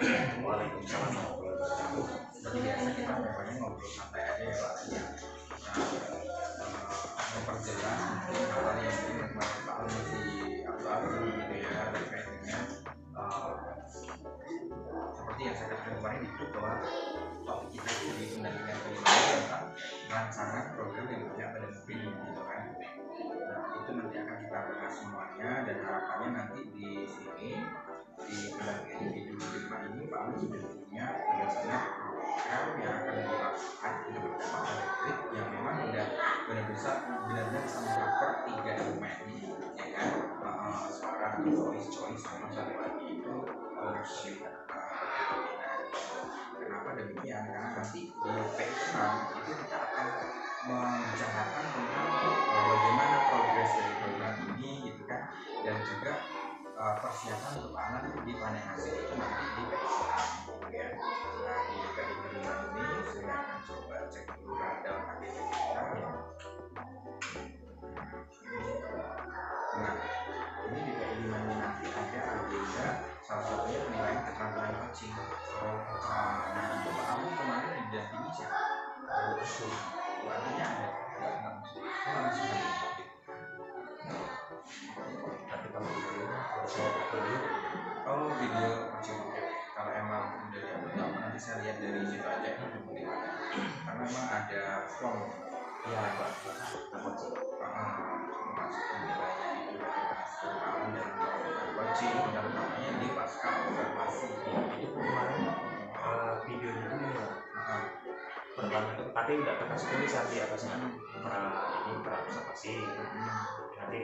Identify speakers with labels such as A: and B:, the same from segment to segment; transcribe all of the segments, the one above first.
A: Waalaikumsalam warahmatullahi wabarakatuh. Seperti biasa kita memangnya ngobrol santai aja ya Pak ya. Memperjelas hal yang mungkin Pak masih abu-abu gitu ya terkait dengan seperti yang saya katakan kemarin itu bahwa topik kita itu di undang-undang tentang rancangan program yang berpihak pada mobil gitu kan. Nah itu nanti akan kita bahas semuanya dan harapannya nanti di sini di undang-undang individu ini Pak Amin sudah punya benar-benar program yang akan dilakukan untuk berdampak elektrik yang memang sudah benar-benar bisa mengcover 3 domain ya kan, suara, choice sama satu lagi itu ownership. Kenapa demikian? Karena nanti di P6 itu kita akan membicarakan tentang bagaimana progres dari program ini gitu kan, dan juga persiapan untuk anak di panen hasil itu nanti di P6 ya. Nah di P5 ini saya akan coba cek dulu dalam agenda kita ya. Nah ini di P5 ini nanti ada agenda salah satunya penilaian keterampilan coaching. Nah itu Pak Amu kemarin didampingi siapa? Artinya ada nggak masuk tapi kalau video coaching kalau emang udah diambil nanti saya lihat dari situ aja karena memang ada form ya Pak masuk nilainya itu dan coaching dan namanya di pasca observasi itu kemarin videonya itu pertama itu tapi tidak terkasih tulisan di atasnya ini observasi nanti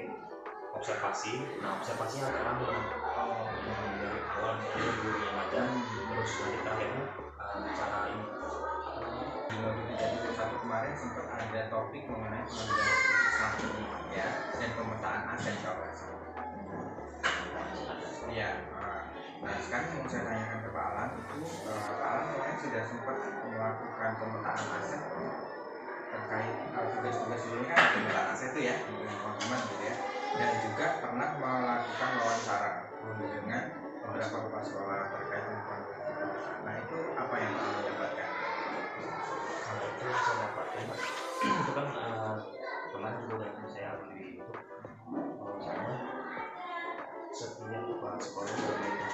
A: observasi. Nah observasinya agak lama dari awal dari gurunya aja terus nanti terakhirnya cara ini di modul 31 kemarin sempat ada topik mengenai pengambilan keputusan ya dan pemetaan aset kawasan ya. Nah sekarang yang saya tanyakan ke Pak Alan itu Pak Alan kemarin sudah sempat melakukan pemetaan aset terkait tugas-tugas ini kan pemetaan aset itu ya teman-teman gitu ya, dan juga pernah melakukan wawancara dengan beberapa kepala sekolah terkait dengan. Nah itu apa yang Anda dapatkan?
B: Kalau itu saya dapatkan itu kan kemarin juga saya di YouTube bahwasanya setiap kepala sekolah berbeda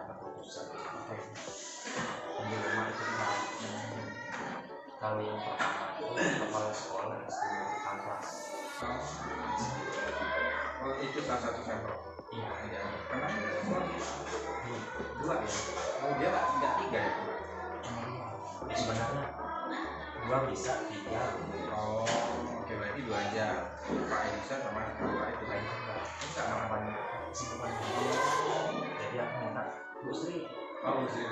B: keputusan di rumah itu kalau yang pertama itu kepala sekolah SD Kamplas.
A: Oh itu salah satu sampel. Iya. Karena dua ya. Oh dia tidak 3 ya.
B: Sebenarnya 2 bisa 3.
A: Oh oke berarti 2 aja. Pak Elisa sama Pak itu lain enggak harapan si depan.
B: Jadi aku minta Bu Sri.
A: Oh Bu Sri.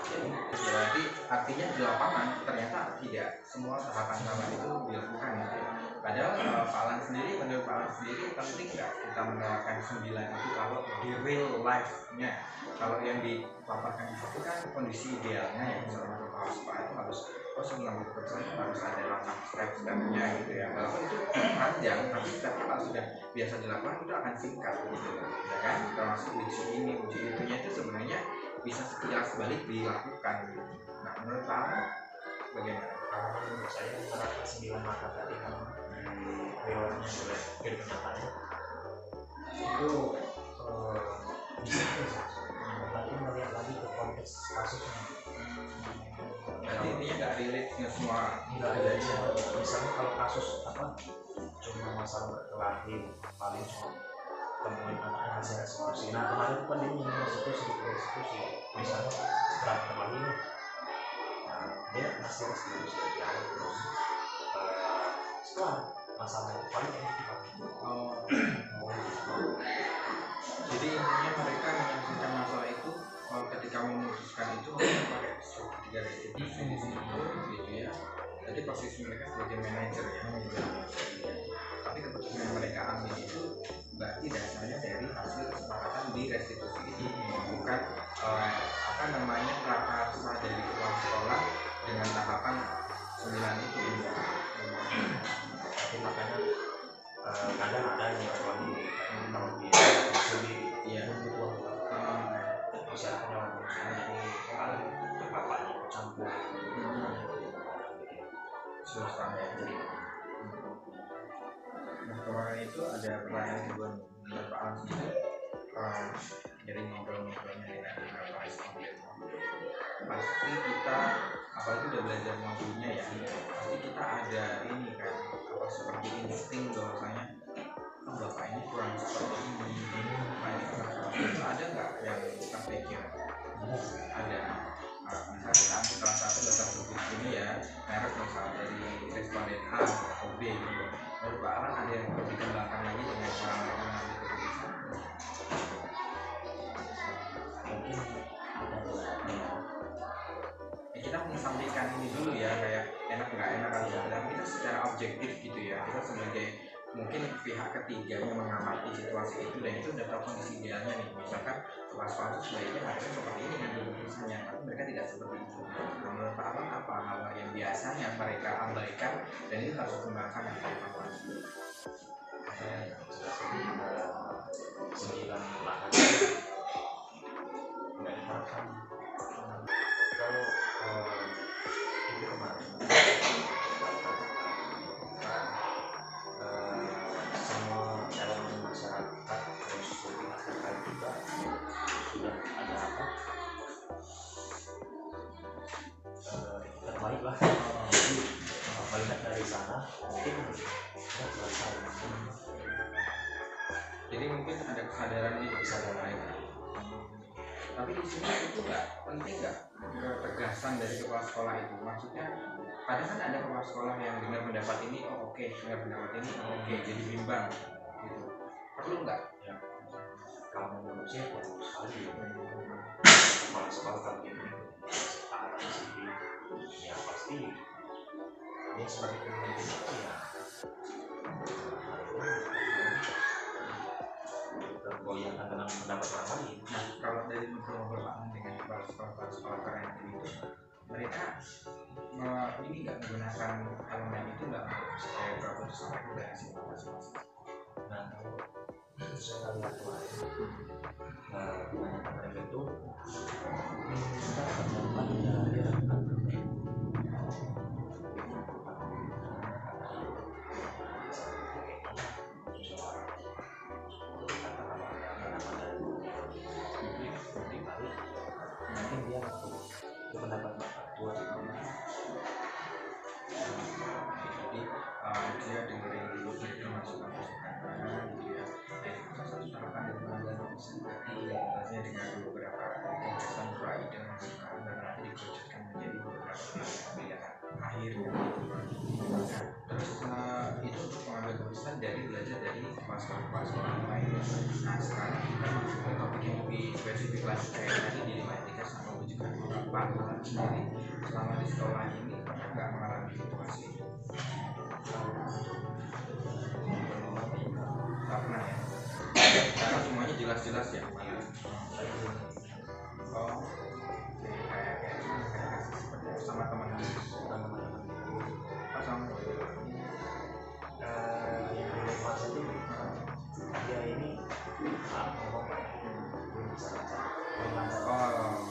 A: Jadi berarti artinya di lapangan ternyata tidak semua tahapan-tahapan itu dilakukan gitu ya. Padahal Pak Alan sendiri, menurut Pak Alan sendiri penting nggak kita menerapkan 9 itu kalau di real life-nya. Kalau yang dipaparkan itu kan kondisi idealnya ya, misalnya kepala sekolah itu harus 90% harus ada 8 step-stepnya gitu ya. Walaupun itu panjang, tapi stepnya kalau sudah biasa dilakukan itu akan singkat gitu ya kan. Termasuk uji ini, uji itunya itu sebenarnya bisa sekilas balik dilakukan gitu. Nah menurut Pak Alan bagaimana?
B: Kalau menurut saya menerapkan 9 mata tadi kan riwayatnya sudah kedepannya itu bisa tapi melihat lagi ke konteks kasusnya.
A: Jadi intinya nggak relate dengan semua.
B: Nggak ada ya. Misalnya kalau kasus cuma masalah berkelahi paling cuma temuin anaknya hasil eksekusi. Nah kemarin kan dia ingin eksekusi misalnya setelah terlebih nah dia masih eksekusi dari awal terus setelah masalah itu paling
A: jadi intinya mereka menyelesaikan masalah itu ketika memutuskan itu mereka pakai strategi restitusi di situ gitu ya. Jadi posisi mereka sebagai manajer ya, tapi keputusan yang mereka ambil itu berarti dasarnya dari hasil kesepakatan di restitusi itu, bukan prakarsa dari kepala sekolah dengan tahapan 9 itu. Tapi
B: makanya kadang ada yang kalau di
A: susah ya. Nah kemarin itu ada pertanyaan kedua nih menurut Pak Alam sendiri, dari ngobrol-ngobrolnya dengan beberapa responden, pasti kita apalagi udah belajar modulnya ya, pasti kita ada ini kan apa seperti insting bahwasanya bapak ini kurang seperti ini, bapak ini kurang seperti itu. Ada nggak yang terpikir? Ada. Misalnya kita ambil salah satu data sebut ini ya, merek misalnya dari responden A atau B gitu. Menurut Pak Alan ada yang perlu dikembangkan lagi dengan cara mereka mengambil keputusan?
B: Mungkin ada
A: Ya, kita menyampaikan ini dulu ya, kayak enak nggak enak atau tidak, kita secara objektif gitu ya, kita sebagai mungkin pihak ketiga yang mengamati situasi itu dan itu udah tahu kondisi idealnya nih, misalkan kelas palsu sebaiknya harusnya seperti ini dan keputusannya, tapi mereka tidak seperti itu. Nah, menurut Pak Alan apa hal yang biasanya mereka abaikan dan ini harus dikembangkan yang evaluasi?
B: sembilan lahan nggak diterapkan. Kalau itu kemarin semua elemen masyarakat terus pihak terkait juga sudah ada apa terbaik lah. Jadi melihat dari sana mungkin sudah selesai.
A: Jadi mungkin ada kesadaran di kesadaran mereka. Tapi di sini itu nggak penting nggak ketegasan dari kepala sekolah itu? Maksudnya kadang kan ada kepala sekolah yang dengar pendapat ini, oh oke, dengar pendapat ini, oh oke, jadi bimbang gitu. Perlu nggak?
B: Ya, kalau menurut saya perlu sekali kepala sekolah kalau ini arah sendiri ya pasti dia sebagai pemimpin itu ya tergoyahkan dengan pendapat orang lain.
A: Nah kalau dari ngobrol-ngobrol dengan kepala sekolah keren itu, mereka ini nggak menggunakan elemen itu nggak supaya keputusan regulasi masing-masing.
B: Nah kalau saya lihat kemarin kebanyakan mereka itu kita pendapat dari mungkin dia itu pendapat tua.
A: Jadi dia dengerin dulu gitu masukan-masukan gitu ya. Dan salah satu tahapan dari pengambilan keputusan biasanya dengan beberapa gagasan proyek dan masukan dan nanti dikerucutkan menjadi beberapa pilihan akhir gitu. Nah, terus itu untuk pengambil keputusan dari belajar dari kepala sekolah yang lain. Nah sekarang kita masuk ke topik yang lebih spesifik lagi kayak tadi di 5 etika sama wujudkan Pak Alan sendiri selama di sekolah ini pernah nggak mengalami situasi itu? Nggak pernah ya? Karena semuanya jelas-jelas ya. Oh, jadi kayak seperti sama teman sama
B: yang relevan itu dia ini ngomong belum bisa baca.
A: oh,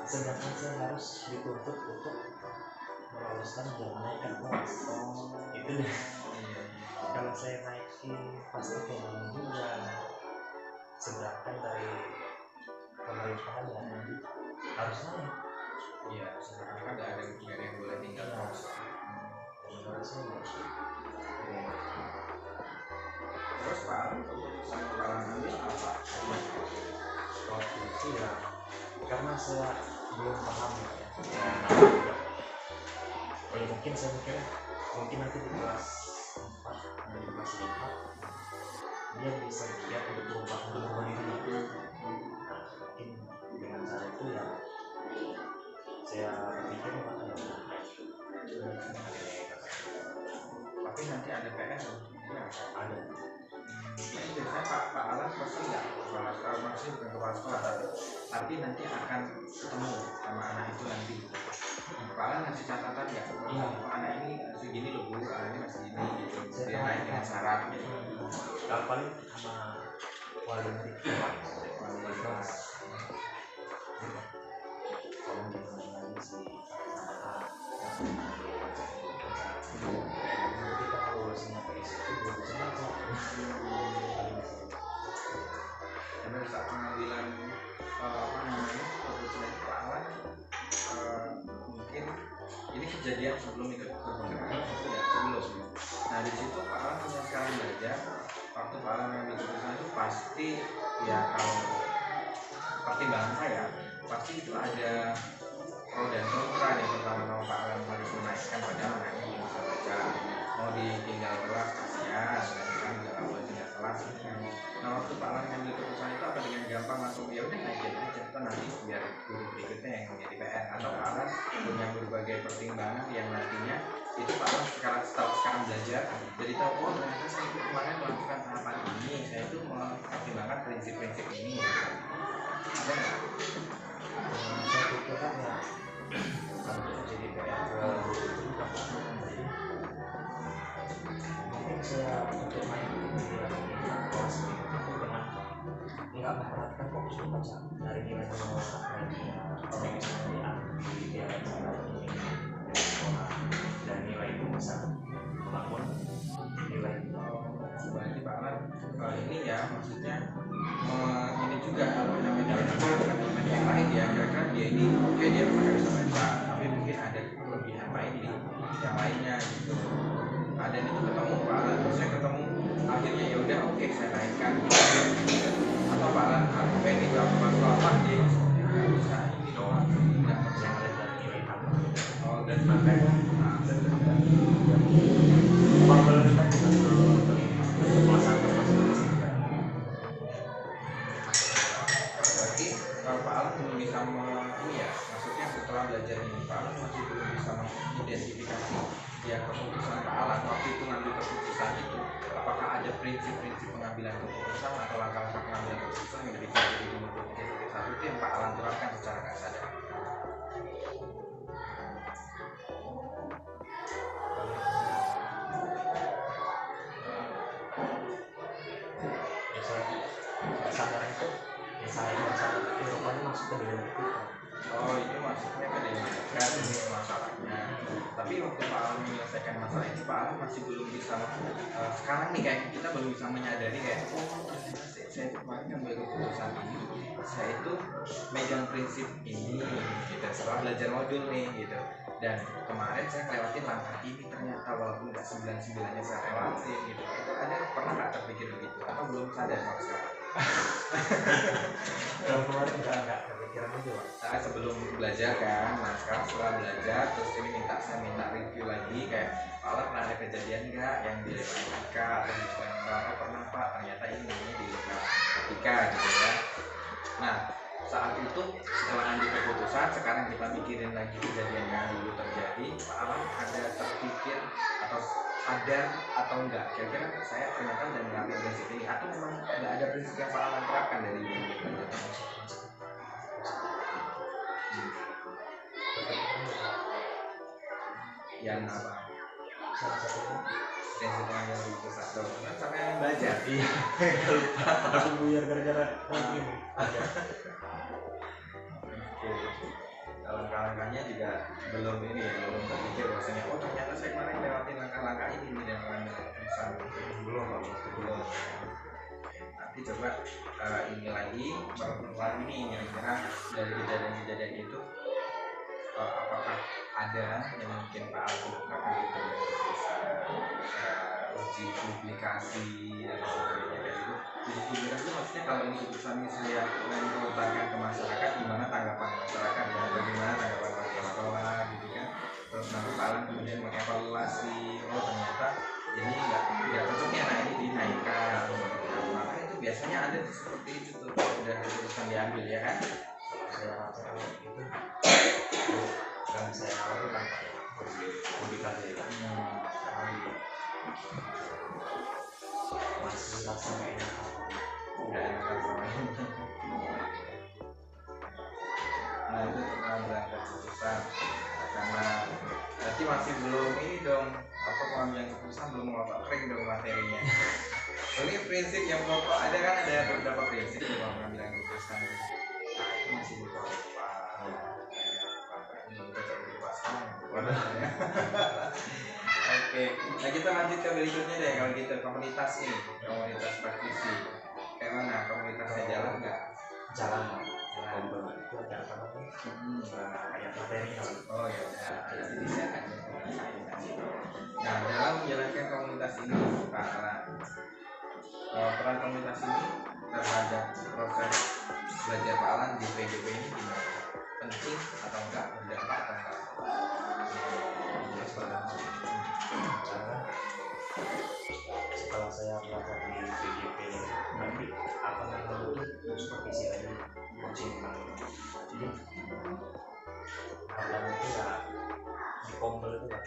B: Sedangkan saya harus dituntut untuk meloloskan dan menaikkan kelas. Itu deh.
A: iya.
B: Kalau saya naikin pasti ekonomi juga seberapa dari pemerintahan ya harus naik.
A: Iya, sekarang kan nggak ada yang boleh tinggal terus.
B: Menurut saya
A: Terus Pak Alan keputusan Pak Alan ambil apa?
B: waktu itu ya karena saya belum paham ya. Ya mungkin saya mikir mungkin nanti di kelas 4 di kelas 5 dia bisa lihat untuk berubah diri. Nah mungkin dengan cara itu ya saya pikir makanya
A: Tapi nanti ada PS ya,
B: ada.
A: Ini biasanya Pak Alan pasti nggak kepala sekolah, maksudnya bukan kepala sekolah tapi nanti akan ketemu sama anak itu nanti. Pak Alan ngasih catatan nggak?
B: Iya.
A: Anak ini segini loh bu, anak ini masih gini gitu.
B: Saya
A: Dia naik dengan syarat gitu.
B: Kalau paling sama wali murid kelas tolong jangan lagi si
A: pada saat pengambilan keputusan itu Pak Alan mungkin ini kejadian sebelum ikut berpengalaman sudah sebelum. Nah di situ Pak Alan punya sekali belajar waktu Pak Alan mengambil keputusan itu pasti ya kalau pertimbangan saya pasti itu ada pro dan kontra. Yang pertama Pak Alan harus menaikkan padahal anaknya belum bisa baca, mau ditinggal kelas kasihan dan kan juga kalau tinggal kelas kan. Nah waktu Pak Alan mengambil keputusan itu apa dengan gampang langsung ya udah naikin aja kita nanti biar guru berikutnya yang menjadi PR, atau Pak Alan punya berbagai pertimbangan yang nantinya itu Pak Alan sekarang belajar jadi tahu oh ternyata saya itu kemarin melakukan tahapan ini, saya itu mempertimbangkan prinsip-prinsip ini. Ada nggak?
B: Saya pikir kan ya kalau jadi PR ke mungkin saya untuk main di kelas dengan nggak memperhatikan fokus membaca dari nilai dari misalnya dia dan nilai itu bisa membangun nilai.
A: Berarti Pak Alan ini ya maksudnya ini juga apa namanya teman-teman yang lain ya, kira-kira dia ini oke dia pernah bisa baca tapi mungkin ada kelebihan lain di yang lainnya gitu. Ada itu ketemu Pak Alan, saya ketemu akhirnya ya udah oke saya naikkan atau Pak Alan apa ini gak apa dia bisa ini doang nggak percaya dari nilai apa dan sampai berarti Pak Alan belum bisa ini ya, maksudnya setelah belajar ini Pak Alan masih belum bisa mengidentifikasi ya keputusan Pak Alan waktu itu ngambil keputusan itu apakah ada prinsip-prinsip pengambilan keputusan atau langkah-langkah pengambilan keputusan yang lebih jadi nomor 1 itu yang Pak Alan terapkan secara nggak sadar.
B: Kesadaran itu ya saya merasa rupanya masuk ke dalam itu.
A: Oh itu masuknya ke dinamika ini masalahnya. Tapi waktu Pak Alan menyelesaikan masalah ini Pak Alan masih belum bisa sekarang nih kayak kita belum bisa menyadari kayak saya itu kemarin ngambil keputusan ini saya itu megang prinsip ini gitu setelah belajar modul nih gitu, dan kemarin saya lewatin langkah ini ternyata walaupun nggak 99-nya saya lewatin gitu. Itu ada pernah nggak terpikir begitu atau belum sadar sama sekarang?
B: Kalau kemarin nggak kepikiran itu Pak.
A: Nah, sebelum belajar kan, nah sekarang setelah belajar terus ini saya minta review lagi kayak Pak Alan pernah ada kejadian nggak yang di matematika atau di apa pernah Pak ternyata ini namanya di matematika gitu ya. Nah saat itu setelah ambil keputusan sekarang kita mikirin lagi kejadian yang dulu terjadi, Pak Alan ada terpikir atau sadar atau enggak kira-kira saya ternyata udah mengambil prinsip ini atau memang nggak ada prinsip yang Pak Alan terapkan dari dulu? Yang apa?
B: Salah satunya
A: Prinsip pengambilan keputusan kan sampai yang belajar.
B: iya lupa aku buyar gara-gara ini ada.
A: Langkah-langkahnya juga belum ini ya, belum terpikir bahwasanya oh ternyata saya kemarin lewatin langkah-langkah ini nih yang mengambil keputusan. Belum. Nanti coba ini lagi merenung ini kira-kira dari kejadian-kejadian itu apakah ada yang mungkin Pak Alan lakukan gitu bisa uji publikasi dan sebagainya kayak gitu. Uji publikasi maksudnya kalau ini keputusannya saya melontarkan ke masyarakat gimana tanggapan masyarakat ya, bagaimana tanggapan warga sekolah gitu kan. Terus nanti Pak Alan kemudian mengevaluasi oh ternyata ini nggak cocoknya nah ini dinaikkan atau maka itu biasanya ada seperti itu tuh udah keputusan diambil ya kan.
B: Itu dan saya awal kan publikasi kan masih rasa nggak enak
A: udah enakan sama ini. Nah itu pengambilan keputusan karena berarti masih belum ini dong apa pengambilan keputusan belum ngotak kering dong materinya. Ini prinsip yang pokok ada kan ada beberapa prinsip dalam pengambilan keputusan. Nah itu masih lupa. Oke, nah kita lanjut ke berikutnya deh kalau gitu komunitas ini, komunitas praktisi. Kayak mana komunitasnya jalan nggak?
B: jalan kompel itu ada apa namanya kayak material.
A: Oh ya, jadi saya akan ngerasain tadi. Nah, dalam menjalankan komunitas ini, Pak Alan, peran komunitas ini terhadap proses belajar Pak Alan di PGP ini gimana? Penting atau enggak? Berdampak atau enggak?
B: Karena setelah saya belajar di PGP nanti apa namanya itu supervisi lagi coaching. Jadi hal itu ya di kompel itu kan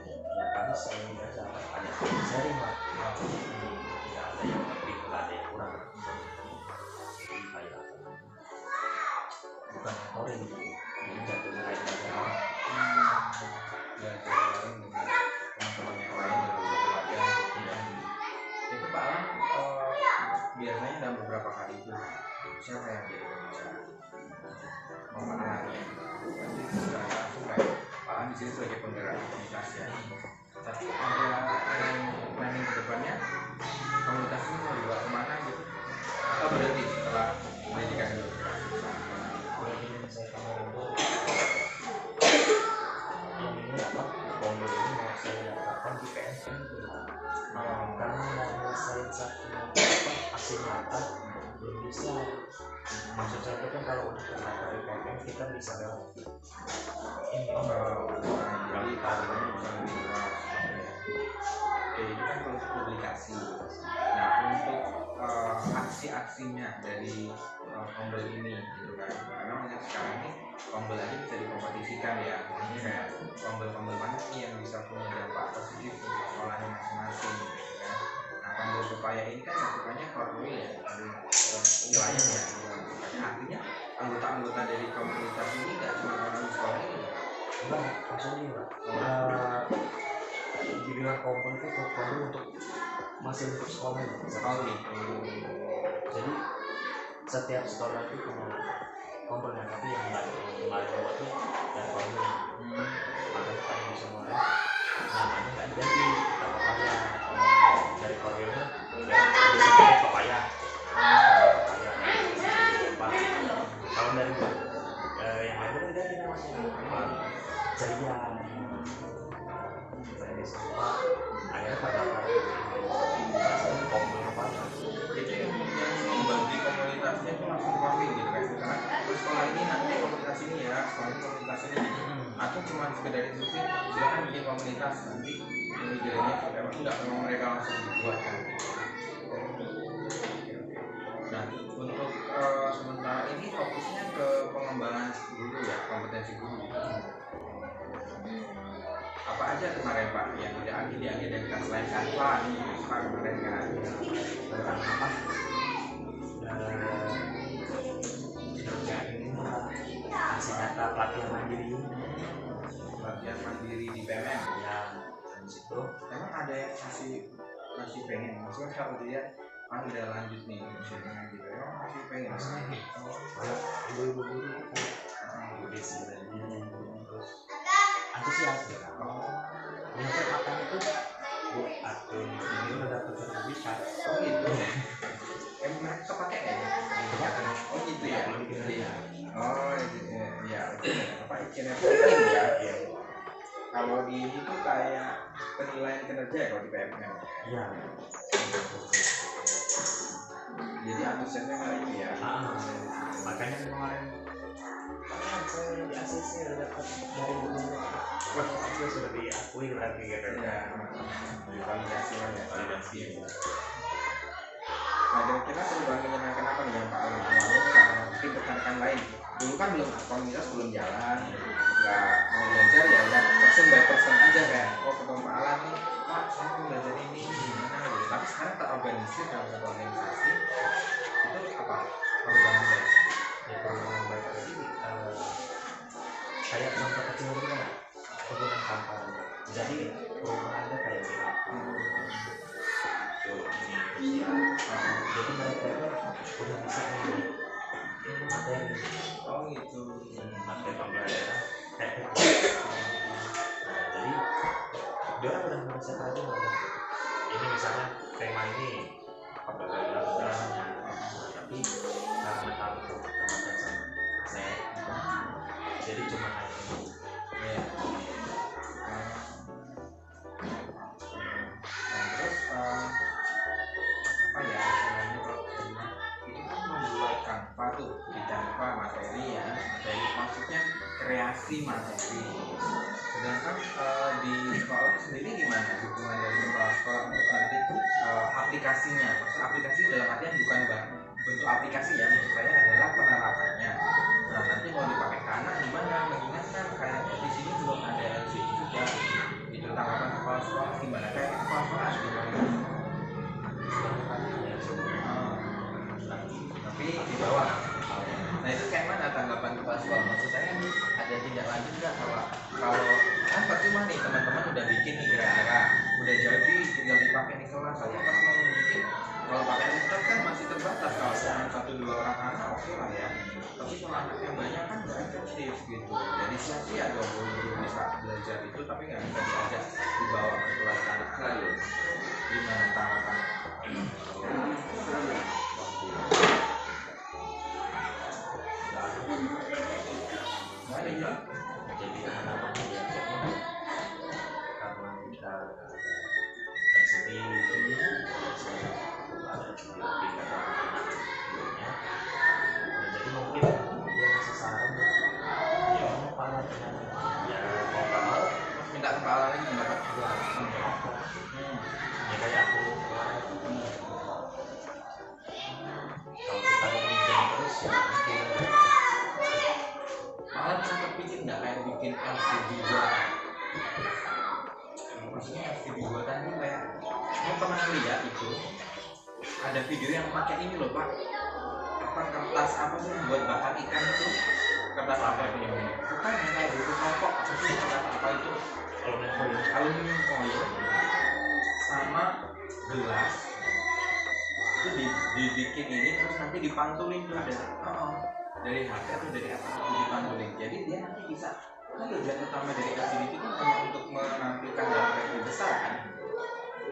B: ya kami sering aja ada sharing lah, tidak ada yang lebih ada yang kurang. Jadi kayak bukan mentoring, jadi jatuhnya kayak belajar
A: Belajar bareng dengan teman-teman yang lain dalam satu wadah gitu ya. Itu Pak Alan biasanya dalam beberapa kali itu siapa yang jadi pembicara? Pak Alan ya. Nanti secara langsung kayak Pak Alan di sini sebagai penggerak komunitas ya. Tapi ada planning ke depannya komunitas ini mau dibawa kemana gitu? Atau berhenti setelah pendidikan dulu?
B: yang saya kemarin itu yang ini apa kompel ini mau saya daftarkan di PSN itu karena mau ngerasain satu hasil nyata belum bisa. Maksud saya itu kan kalau udah terdaftar di PSN kita bisa lewat ini
A: Jadi karena bisa lebih luas. Oke, ini kan proses publikasi. Nah, untuk aksi-aksinya dari Kombel ini gitu kan, karena banyak sekarang ini Kombel aja bisa dikompetisikan ya. Ini kayak Kombel-Kombel mana sih yang bisa punya dampak positif untuk sekolahnya masing-masing gitu kan. Nah, Kombel Supaya ini kan cakupannya korwil ya, dari wilayah ya. Artinya anggota-anggota dari komunitas ini nggak cuma orang di sekolah ini.
B: enggak maksudnya enggak dibilang kompel itu kompel untuk masih untuk sekolah ya.
A: Oh gitu.
B: Jadi setiap sekolah itu punya kompelnya, tapi yang nggak buat tuh dan kompel makanya kayak di semuanya namanya nggak diganti kita papaya dari korwilnya ya biasanya papaya kalau dari yang lain itu ganti namanya Jaya saya semua akhirnya pada kompel papaya
A: Itu yang membagi komunitasnya itu langsung korwil gitu kan. Karena sekolah ini nanti komunitas ini ya, sekolah ini komunitas ini. Atau cuma sekedar instruksi silakan bikin komunitas nanti ini jadinya memang enggak, memang mereka langsung dibuat kan. Nah, untuk sementara ini fokusnya ke pengembangan guru ya, kompetensi guru. Apa aja kemarin Pak yang tidak diagendakan selain Kanva nih Pak kemarin kan?
B: tentang apa kasih data pelatihan mandiri
A: Latihan mandiri di PMN.
B: ya habis itu
A: Emang ada yang masih pengen, maksudnya kalau dia udah lanjut nih maksudnya gitu, emang masih pengen.
B: kalau ibu-ibu guru udah sebenarnya terus antusias ya ternyata makan itu bu atau ini udah dapet sertifikat
A: Oh gitu. Emang mereka kepake ya? Oh gitu ya. Oh ya. Apa izinnya penting ya? Kalau di ini tuh kayak penilaian kinerja ya kalau di PMN.
B: ya
A: Jadi antusiasnya nggak itu ya.
B: makanya kemarin saya di ACC udah dapat dari guru wah saya sudah diakui berarti gitu
A: Ya. Validasi lah ya.
B: validasi
A: Nah, kira-kira perubahan menyenangkan apa nih yang Pak Alan alami sama mungkin rekan-rekan lain? Dulu kan komunitas belum jalan, nggak mau belajar ya udah person by person aja kayak ketemu Pak Alan nih, Pak saya mau belajar ini gimana gitu. Tapi sekarang terorganisir dalam satu organisasi, itu apa perubahan baik?
B: ya perubahan baik tadi kayak contoh kecil itu kan perubahan sampah jadi perubahannya kayak gini jadi mereka udah bisa memilih materi
A: Oh gitu.
B: materi pembelajaran teknik jadi dia orang udah merasa aja ini misalnya tema ini pembelajaran jadi cuma naik
A: ya. Nah, terus apa ya istilahnya kalau itu kan membuat Canva tuh di Canva materi ya, materi maksudnya kreasi materi. Sedangkan di sekolah sendiri gimana dukungan dari kepala sekolah untuk nanti aplikasinya? Maksud aplikasi dalam artian bukan bentuk aplikasi ya, maksud saya adalah penerapannya. Nah nanti mau dipakai ke anak gimana? Mengingat kan kayaknya di sini belum ada LCD juga. Itu tanggapan kepala sekolah gimana? Kayak kepala sekolah ada gimana? Tapi di bawah. Nah itu kayak mana tanggapan kepala sekolah? Maksud saya ada tindak lanjut nggak kalau kan percuma nih teman-teman udah bikin nih kira-kira udah jadi tinggal dipakai di kelas saya pas mau bikin kalau pakai laptop kan masih terbatas kalau cuma 1-2 orang anak oke lah ya, tapi kalau anak yang banyak kan nggak efektif gitu, jadi sia-sia dong guru bisa belajar itu tapi nggak bisa diajak dibawa ke kelas anak lain. Gimana tanggapan?
B: jadi anak-anak diajarnya karena kita LCD ada video videonya, jadi mungkin dia ngasih saran ya mau parah dengan ya mau nggak mau
A: Minta kepala lagi mendapat
B: ya kayak aku kalau kita ngomongin terus ya mungkin
A: malah bisa kepikir nggak kayak bikin LCD buatan, maksudnya LCD buatan itu kayak mau pernah lihat itu ada video yang pakai ini loh pak, apa kertas apa sih yang buat bakar ikan itu, kertas apa itu yang ini bukan yang kayak buku rokok apa sih kertas apa itu, aluminium foil sama gelas itu dibikin ini terus nanti dipantulin tuh dari HP atau dari apa itu dipantulin, jadi dia nanti bisa kan tujuan utama dari LCD itu kan hanya untuk menampilkan gambar yang besar kan.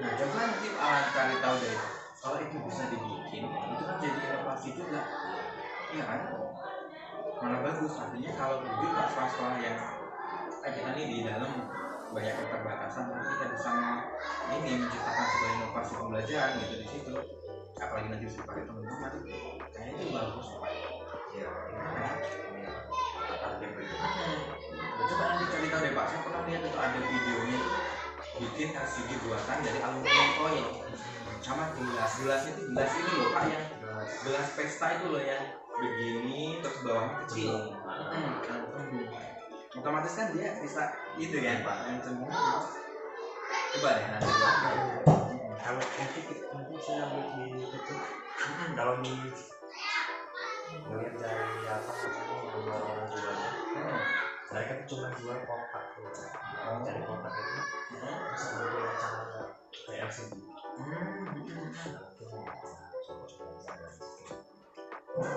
A: Nah coba nanti cari tahu deh kalau itu bisa dibikin itu kan jadi inovasi juga ya kan, malah bagus artinya kalau begitu pas sekolah yang kita nih di dalam banyak keterbatasan tapi kita bisa ini menciptakan sebuah inovasi pembelajaran gitu di situ, apalagi nanti bisa dipakai teman-teman kayaknya itu bagus pak ya. Coba nanti cari tahu deh pak, saya pernah lihat itu ada videonya bikin LCD buatan dari aluminium foil sama gelas itu gelas ini loh pak yang gelas pesta itu loh yang begini terus bawahnya kecil otomatis kan dia bisa gitu kan pak yang cembung. Coba deh nanti
B: kalau nanti saya lihat di YouTube kalau di ngeliat dari apa namanya orang jualnya mereka tuh cuma jual kotak cari kotak itu bisa berjual cara kayak LCD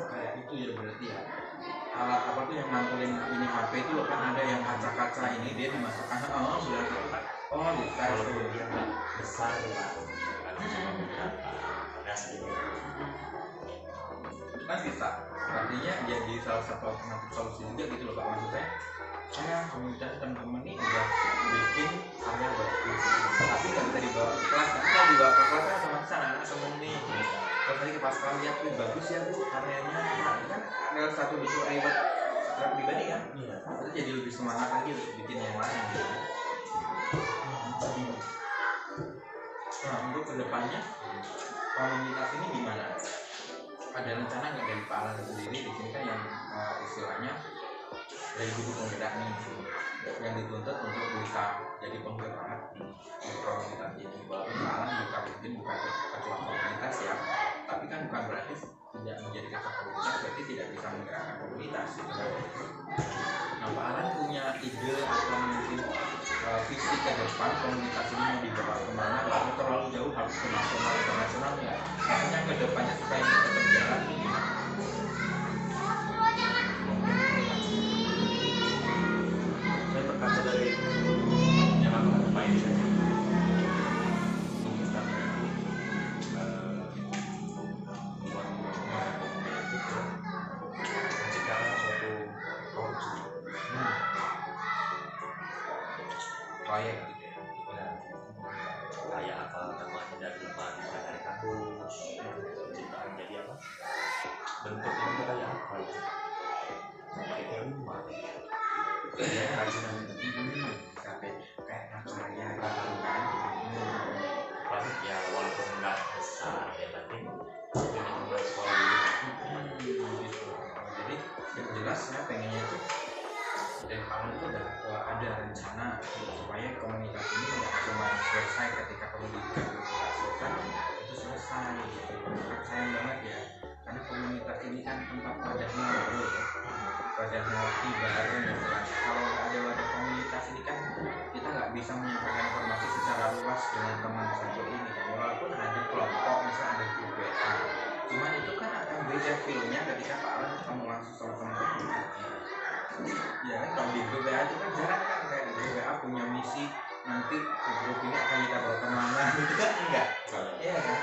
A: kayak itu ya berarti ya alat apa tuh yang mantulin ini HP itu loh kan ada yang kaca-kaca ini dia dimasukkan bisa
B: kalau
A: itu
B: dia besar ya
A: kan bisa artinya jadi salah satu alternatif solusi juga gitu loh pak, maksud saya komunitas teman-teman ini udah bikin karya bagus tapi nggak bisa dibawa ke kelas, nanti kalau dibawa ke kelas kan otomatis anak-anak seneng nih terus tadi ke pas lihat tuh bagus ya bu karyanya, nah itu kan adalah satu bentuk reward secara pribadi kan, itu jadi lebih semangat lagi untuk bikin yang lain gitu. Nah untuk kedepannya komunitas ini gimana? Ada rencana nggak dari Pak Alan sendiri di sini kan yang istilahnya dari guru penggerak nih yang dituntut untuk bisa jadi penggerak di komunitas ini, walaupun Pak Alan bukan ketua komunitas ya, tapi kan bukan berarti tidak menjadi ketua komunitas berarti tidak bisa menggerakkan komunitas gitu. Nah Pak Alan punya ide atau mungkin visi ke depan komunitas ini mau dibawa kemana, lalu terlalu jauh harus ke nasional internasional ya, maksudnya ke depannya supaya ini tetap jalan gimana?
B: Saya berkaca dari yang aku lakukan ini kita membuat menciptakan suatu produksi
A: proyek gitu ya.
B: Kayak apa namanya dari kampus ciptaan jadi apa bentuknya itu kayak apa itu kayak rumah ya kerajinan
A: Sampai kayak prakarya gitu kan.
B: pasti ya walaupun nggak besar ya tapi dengan sekolah
A: Gitu. Jadi yang jelas saya pengennya itu dari awal itu ada rencana supaya komunitas ini nggak cuma selesai ketika pendidikan itu selesai itu selesai gitu. Sayang banget ya karena komunitas ini kan tempat wadah ngobrol ya, wadah ngopi bareng gitu kan. Kalau nggak ada wadah komunitas ini kan kita nggak bisa menyampaikan informasi secara luas dengan teman satu ini kan. Walaupun ada kelompok misalnya ada grup WA, cuman itu kan akan beda feelnya ketika Pak Alan ketemu langsung sama teman-teman. Ya kan kalau di grup WA itu kan jarang kan kayak di grup WA punya misi nanti grup ini akan kita bawa kemana gitu kan enggak. Iya kan?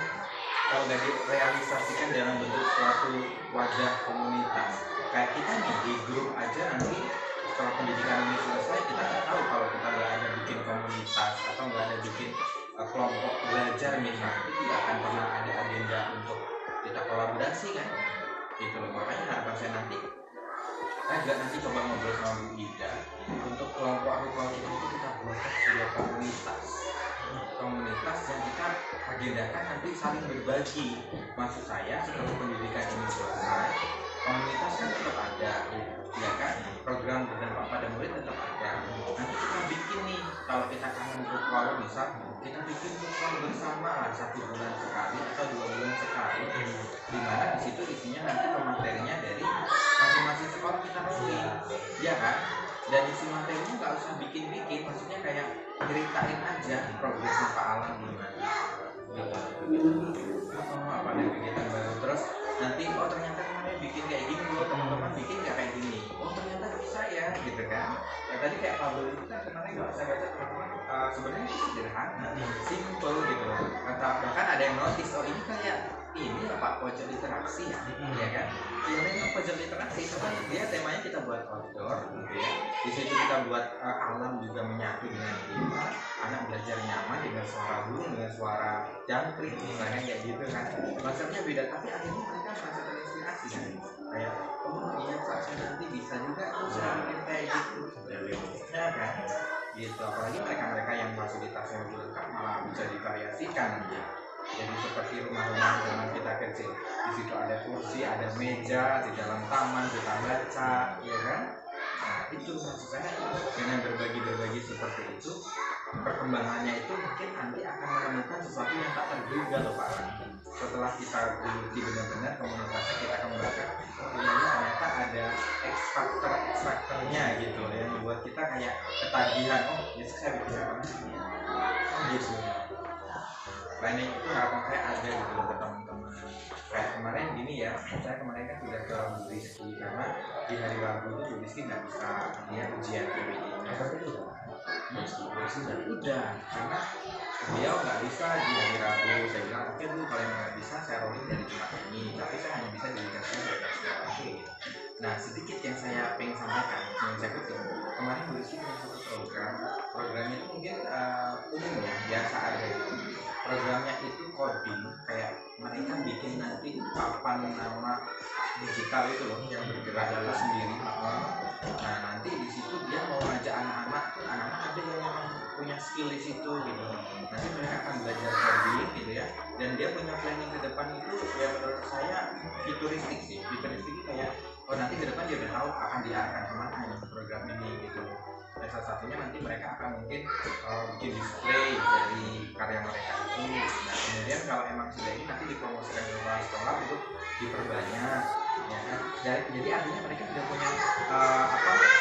A: Kalau nggak direalisasikan dalam bentuk suatu wadah komunitas kayak kita nih di grup aja nanti setelah pendidikan ini selesai kita nggak tahu kalau kita nggak ada bikin komunitas atau nggak ada bikin kelompok belajar misalnya itu nggak akan pernah ada agenda untuk kita kolaborasi kan gitu loh. Makanya harapan saya nanti saya juga nanti coba ngobrol sama Bu Ida untuk kelompok agrikultur itu kita buat sebuah komunitas yang kita agendakan nanti saling berbagi. Maksud saya setelah pendidikan ini selesai komunitas kan tetap ada ya kan, program berdampak pada murid tetap ada. Nanti kita bikin nih kalau kita kangen kalau bisa kita bikin tutorial bersama lah 1 bulan sekali atau 2 bulan sekali di mana di situ isinya nanti pematerinya dari masing-masing sekolah kita pilih ya kan, dan isi materinya nggak usah bikin-bikin, maksudnya kayak ceritain aja progresnya Pak Alan gimana apa ada kegiatan baru, terus nanti oh ternyata kemarin bikin kayak gini loh, teman-teman bikin nggak kayak gini, oh ternyata bisa ya gitu kan. Ya tadi kayak Pablo itu kan kemarin kalau saya baca teman-teman sebenarnya itu sederhana, simple gitu loh. Kata bahkan ada yang notice oh ini kayak ini lah Pak pojok literasi ya, ya kan? Ya memang pojok literasi itu kan dia temanya kita buat outdoor gitu ya. Di situ kita buat alam juga menyatu dengan kita, anak belajar nyaman dengan suara burung, dengan suara jangkrik misalnya kayak gitu kan. Konsepnya beda tapi akhirnya mereka merasa terinspirasi kan. Kayak oh iya Pak saya nanti bisa juga tuh saya bikin kayak gitu. Ya kan? Gitu. Apalagi mereka-mereka yang fasilitasnya lebih lengkap malah bisa divariasikan gitu. Jadi seperti rumah-rumah zaman kita kecil, di situ ada kursi, ada meja, di dalam taman kita baca, ya kan? Nah itu maksud saya dengan berbagi seperti itu, perkembangannya itu mungkin nanti akan menemukan sesuatu yang tak terduga loh Pak. Setelah kita geluti benar-benar komunitasnya kita kembangkan, oh ini ternyata ada X-faktornya gitu, yang membuat kita kayak ketagihan, oh besok saya bikin apa gitu. Planning itu harapan saya ada gitu loh ke teman-teman. Kayak kemarin gini ya, saya kemarin kan sudah ke Bu Rizky karena di hari Rabu itu Bu Rizky nggak bisa dia ujian PBI-nya. Udah, karena beliau nggak bisa di hari Rabu. Saya bilang oke Bu, kalau yang nggak bisa saya rolling dari Jumat ini, tapi saya hanya bisa dedikasikan pada oke. Nah sedikit yang saya pengen sampaikan, yang saya kutip kemarin Bu Rizky punya satu programnya itu mungkin umum ya, biasa ada gitu. Programnya itu coding, kayak mereka bikin nanti papan nama digital itu loh yang bergerak itu sendiri. Nah nanti di situ dia mau ngajak anak-anak ada yang memang punya skill di situ gitu. Nanti mereka akan belajar coding gitu ya, dan dia punya planning ke depan itu yang menurut saya futuristik sih. Futuristik kayak oh nanti ke depan dia udah tahu akan diarahkan kemana ini program ini gitu. Dan salah satunya nanti mereka akan mungkin bikin display dari karya mereka itu. Nah kemudian kalau emang sudah ini nanti dipromosikan ke sekolah untuk diperbanyak ya kan. Jadi artinya mereka sudah punya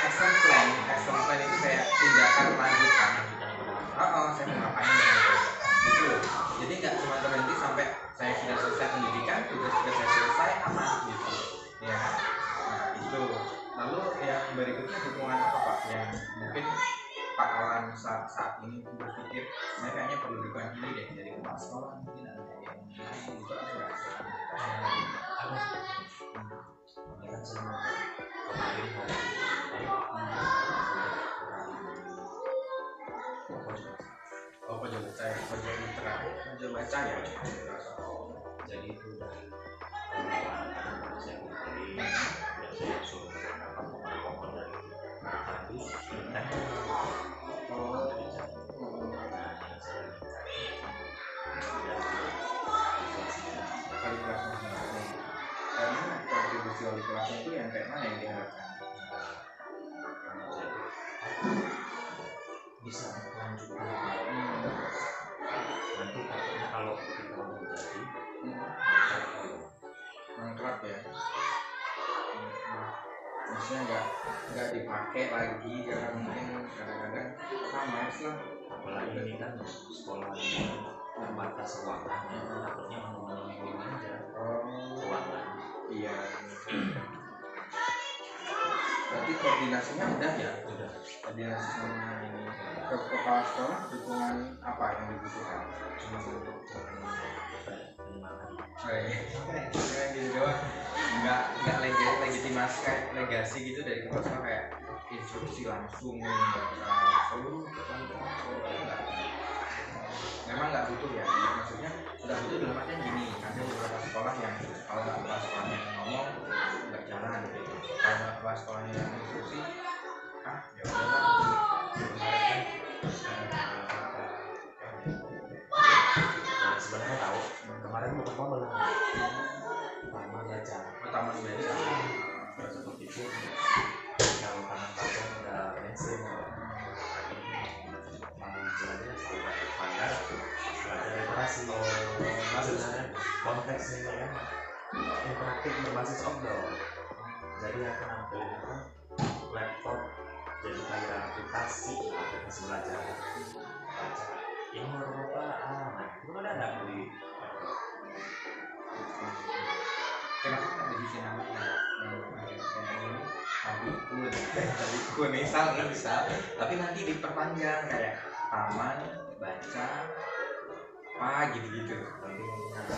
A: action plan itu kayak tindakan lanjutan. Saya mau ngapain gitu. Jadi nggak cuma berhenti sampai saya sudah selesai pendidikan, tugas saya selesai aman gitu ya kan. Nah itu. Lalu yang berikutnya dukungan apa Pak yang mungkin Pak Alan saat ini berpikir saya kayaknya perlu dukungan ini deh dari kepala sekolah, mungkin ada yang lain gitu atau ada
B: kan semua kemarin
A: baca ya.
B: Jadi itu udah anak-anak saya kumpulin, dan saya suruh apa pokok-pokok dari kardus dan
A: Oh, wali kelas masing-masing. Karena kontribusi wali kelasnya itu yang kayak mana yang diharapkan?
B: bisa melanjutkan nanti takutnya kalau kita udah jadi
A: Mangkrak ya. Maksudnya nggak dipakai lagi karena mungkin kadang-kadang males lah.
B: apalagi ini kan sekolah ini terbatas ruangannya, takutnya ngomong-ngomong aja ruangan.
A: Iya. Berarti koordinasinya udah ya?
B: Udah.
A: Koordinasi sama ini ke kepala sekolah dukungan apa yang dibutuhkan?
B: Cuma untuk penerimaan.
A: Kayak gitu doang. Nggak legitimasi kayak legasi gitu dari kepala sekolah kayak instruksi langsung seluruh enggak. Memang nggak butuh ya, maksudnya nggak butuh dalam artian gini, ada beberapa sekolah yang kalau nggak kepala sekolahnya yang ngomong nggak jalan gitu. Kalau nggak kepala sekolahnya yang instruksi, ya udahlah.
B: Sebenarnya tahu kemarin bukan mobil taman baca
A: Taman baca
B: seperti itu. Kalau taman baca udah pensiun sebenarnya standar ada literasi. Sebenarnya konteksnya kan interaktif berbasis outdoor, jadi akan nampilin apa laptop jadi kayak aplikasi belajar baca ini huruf apa, nah itu kan ada di
A: kenapa nggak dibikin namanya Habikun misal kan bisa, tapi nanti diperpanjang kayak taman baca gitu
B: nanti mungkin ada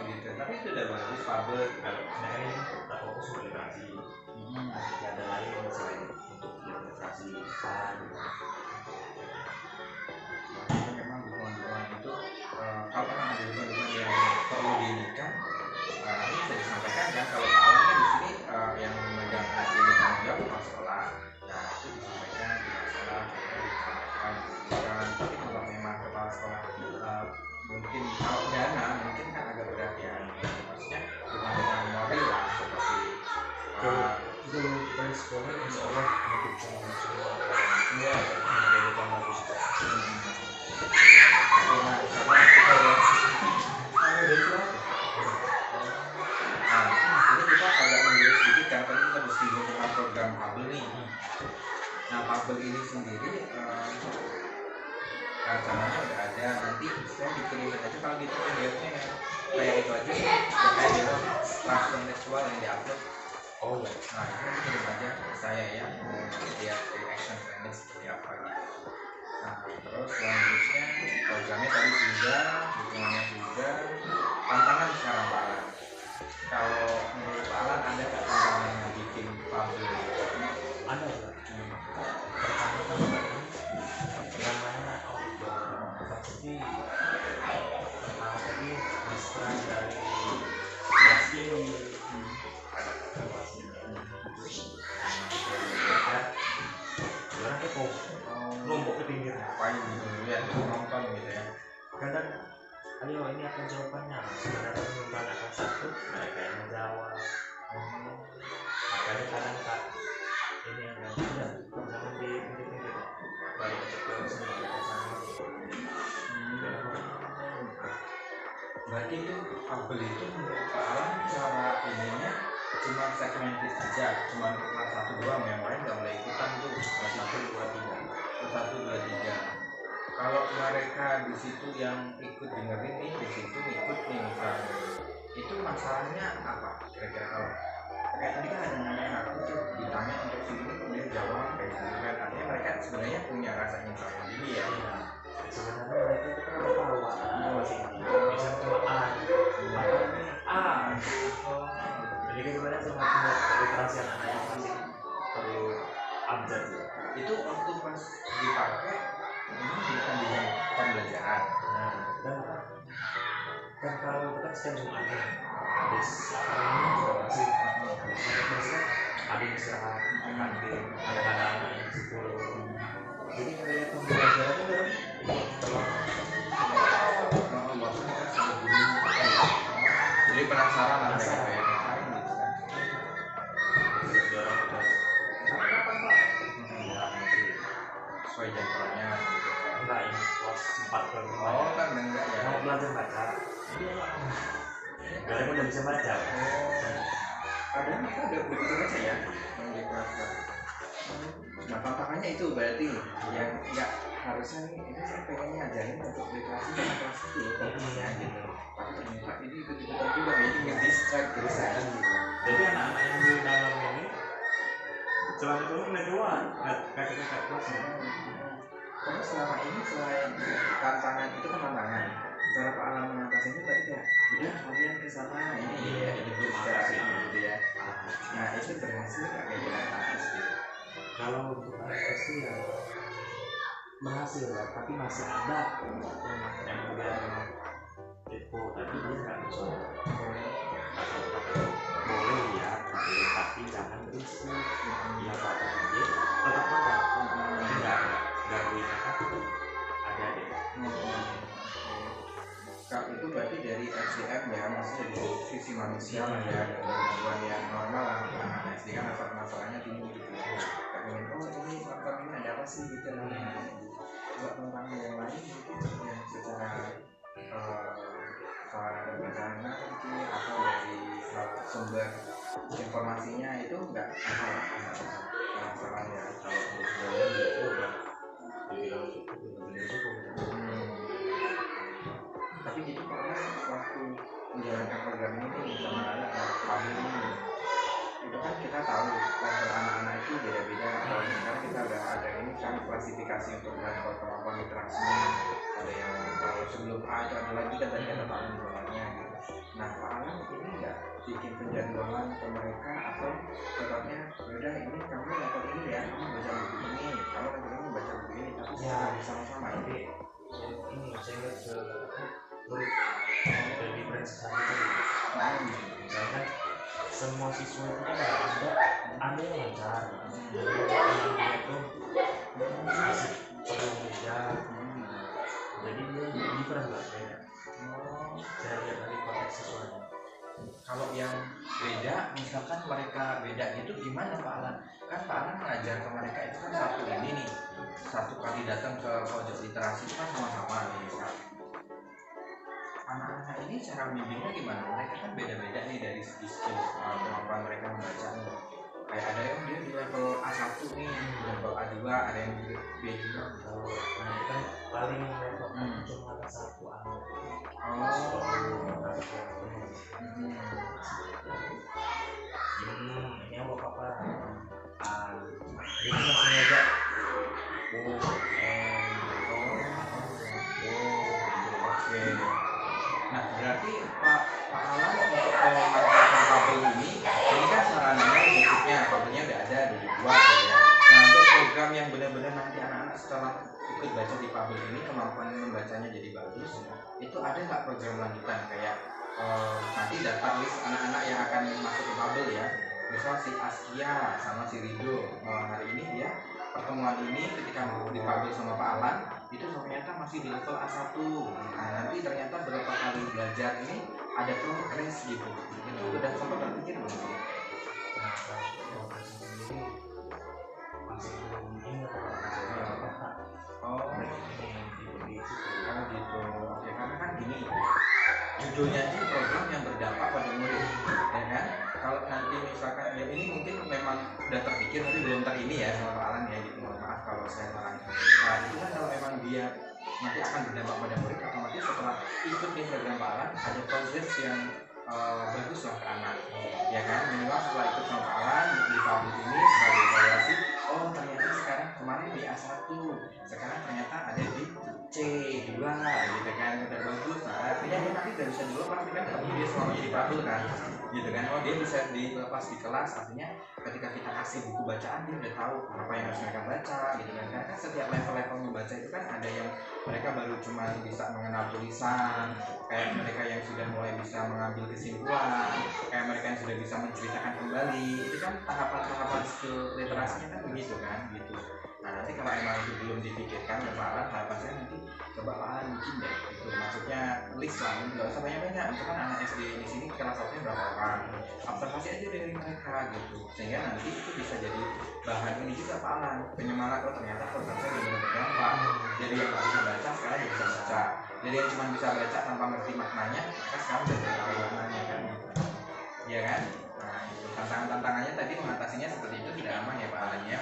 A: gitu. Tapi itu udah bagus fabel.
B: kalau sebenarnya ini kita fokus ke literasi. Tidak ada lain selain untuk literasi
A: Memang dukungan itu kalau memang ada dukungan yang perlu diinginkan, ini bisa disampaikan kan. Kalau Pak Alan kan di sini yang memegang hati ini tanggung jawab kepala sekolah, nah itu disampaikan di sekolah, disampaikan. Tapi kalau memang kepala sekolah mungkin kalau dana mungkin kan agak berat ya, maksudnya dengan model lah seperti
B: itu dari sekolah insya Allah untuk semua
A: ya
B: dari tahun bagus.
A: Ini kita agak menjurus sedikit karena tadi kita bersinggung tentang program Pabel nih. Nah Pabel ini sendiri rencananya udah ada, nanti saya dikirimin aja kalau gitu PDF-nya kayak itu aja sih, kayak gitu kelas kontekstual yang diupload.
B: Oh ya.
A: Nah itu nanti kirim aja ke saya ya, lihat reaction plannya seperti apa gitu. Nah terus selanjutnya programnya tadi sudah, dukungannya sudah, tantangan sekarang Pak Alan. Kalau menurut Pak Alan ada nggak tantangan yang bikin Pabel?
B: Ada ya. Pertama namanya outdoor, tapi pertama tadi diserang dari pasti orang kepo lombok ke pinggir
A: Ngapain gitu, lihat nonton gitu ya.
B: kadang ayo ini akan jawabannya sebenarnya menanyakan satu mereka yang menjawab makanya kadang tak ini yang udah jangan di pinggir balik ke sini ke sana.
A: Berarti itu Pabel itu menurut Pak Alan cara ininya cuma segmented aja, cuma kelas 1 doang, yang lain nggak boleh ikutan tuh. Kelas 1, 2, 3, kelas 1, 2, 3. Kalau mereka di situ yang ikut dengerin nih, di situ ikut nih misalnya, itu masalahnya apa? Kira-kira kalau kayak tadi kan ada namanya aku tuh ditanya untuk sini dia jawab kayak gitu kan, artinya mereka sebenarnya punya rasa ingin tahu diri ya.
B: Sebenarnya mereka itu kan udah tahu masih bisa cuma A jadi kan sebenarnya cuma literasi anak-anak masih perlu abjad
A: Itu waktu pas dipakai ini bukan di jam pembelajaran.
B: Nah kan kalau kita setiap Jumat nih habis ini juga masih habis biasanya ada yang istirahat di kantin, ada anak-anak yang di situ. Jadi kayak pembelajarannya dalam tolong
A: Bosan kan sama guru. Jadi penasaran lah mereka kayak ngapain gitu kan.
B: dorong terus kapan pak? Ya nanti
A: Sesuai jadwalnya gitu.
B: enggak ini kelas 4 ke 5
A: Oh kan enggak ya.
B: mau belajar baca Gareng udah bisa baca.
A: Kadang kita udah bisa baca ya yang di kelas. Nah tantangannya itu berarti yang nggak harusnya nih ini saya pengennya ajarin untuk literasi di kelas itu ya gitu. Tapi ternyata ini ikut-ikutan juga ini nge-distract terus saya gitu.
B: Jadi anak-anak yang di dalam ini selain itu ngeliat doang ngeliat kakak-kakak kelasnya.
A: Karena selama ini selain tantangan itu kan tantangan, cara Pak Alam mengatasinya tadi kayak udah kalian ke sana ini ya itu secara gitu ya. Nah itu berhasil nggak kayak gitu?
B: Kalau untuk AFS itu ya berhasil ya, tapi masih ada yang dia memang kepo tapi dia nggak bisa. Boleh lihat tapi jangan berisik. Dia baca aja tetap makan tapi nggak gangguin apa ada deh.
A: Kak itu berarti dari SDM ya, maksudnya dari sisi manusia lah ya, gangguan yang normal lah. Nah SD kan masalahnya tinggi gitu. Kayak oh ini nonton ini ada apa sih gitu. Buat tentang yang lain gitu yang secara sarana mungkin atau dari sumber informasinya itu enggak masalah ya.
B: Kalau untuk sebenarnya itu udah dibilang cukup.
A: Tapi itu karena waktu menjalankan program ini sama anak kami ini itu kan kita tahu level anak-anak itu beda-beda. Kalau sekarang kita udah ada ini kan klasifikasi untuk level kemampuan literasinya, ada yang kalau sebelum A itu ada lagi kan tadi ada tahu di bawahnya gitu. Nah Pak Alam ini nggak bikin penjadwalan ke mereka atau tetapnya udah ini kamu level ini ya, kamu baca buku ini, kamu level ini baca buku ini, tapi secara bersama-sama ini
B: Ini saya lihat ke murid dari diferensiasi tadi. Misalkan semua siswa itu kan ada yang lancar, dia tuh masih pada meja, jadi dia different lah beda. Saya lihat dari konteks siswanya.
A: Kalau yang beda, misalkan mereka beda itu gimana Pak Alan? Kan Pak Alan ngajar ke mereka itu kan satu ini nih, satu kali datang ke pojok literasi itu kan sama-sama nih. Anak-anak ini cara membimbingnya gimana? Mereka kan beda-beda nih dari segi skill kemampuan mereka membaca nih. Kayak ada yang dia di level A1 nih, level A2, ada yang di B2.
B: Nah itu kan paling level cuma ada satu anak. Ini yang apa? Ini langsung aja.
A: Oke. Nah berarti Pak Alam untuk memanfaatkan kabel ini kan sarannya bentuknya kabelnya udah ada dibuat ya. Nah untuk program yang benar-benar nanti anak-anak setelah ikut baca di kabel ini kemampuan membacanya jadi bagus, itu ada nggak program lanjutan kayak nanti dapat list anak-anak yang akan masuk ke kabel ya, misal si Askia sama si Rido hari ini dia pertemuan ini ketika dipabel sama Pak Alan itu ternyata masih di level A1. Nah nanti ternyata berapa kali belajar ini ada progres gitu. Itu udah sempat terpikir belum?
B: Nah kalau sendiri masih belum ingat apa.
A: Oh gitu. Oke karena kan gini judulnya ini program yang berdampak pada murid, ya kan? Kalau nanti misalkan ya ini mungkin memang udah terpikir tapi belum terini ya sama Pak Alan ya gitu. Mohon maaf kalau saya salah. Nah itu kan kalau memang dia nanti akan berdampak pada murid, otomatis setelah ikut di program Pak Alan ada progres yang bagus lah ke anak, ya kan? Minimal setelah ikut sama Pak Alan di publik ini sebagai evaluasi, oh ternyata sekarang kemarin di A1, sekarang ternyata ada di C2 gitu kan, udah bagus. Nah artinya dia nanti udah bisa dulu pasti kan nggak mungkin dia selama jadi publik kan. gitu kan. Oh, dia bisa dilepas di kelas, artinya ketika kita kasih buku bacaan dia udah tahu apa yang harus mereka baca gitu kan. Karena kan setiap level-level membaca itu kan ada yang mereka baru cuma bisa mengenal tulisan, kayak mereka yang sudah mulai bisa mengambil kesimpulan, kayak mereka yang sudah bisa menceritakan kembali. Itu kan tahapan-tahapan skill literasinya kan begitu kan gitu. Nah, nanti kalau emang itu belum dipikirkan ya Pak Alan, harapan saya nanti coba Pak Alan bikin deh itu, maksudnya list lah, nggak usah banyak-banyak. Misalkan anak SD di sini kelas 1 berapa orang, observasi aja dari mereka gitu, sehingga nanti itu bisa jadi bahan ini juga Pak Alan, penyemangat. Oh ternyata program saya benar berdampak. Jadi yang nggak bisa baca sekarang udah bisa baca, jadi yang cuma bisa baca tanpa ngerti maknanya mereka sekarang udah tahu maknanya kan gitu. Iya kan? Nah itu tantangannya tadi mengatasinya seperti itu, tidak aman ya Pak Alan ya.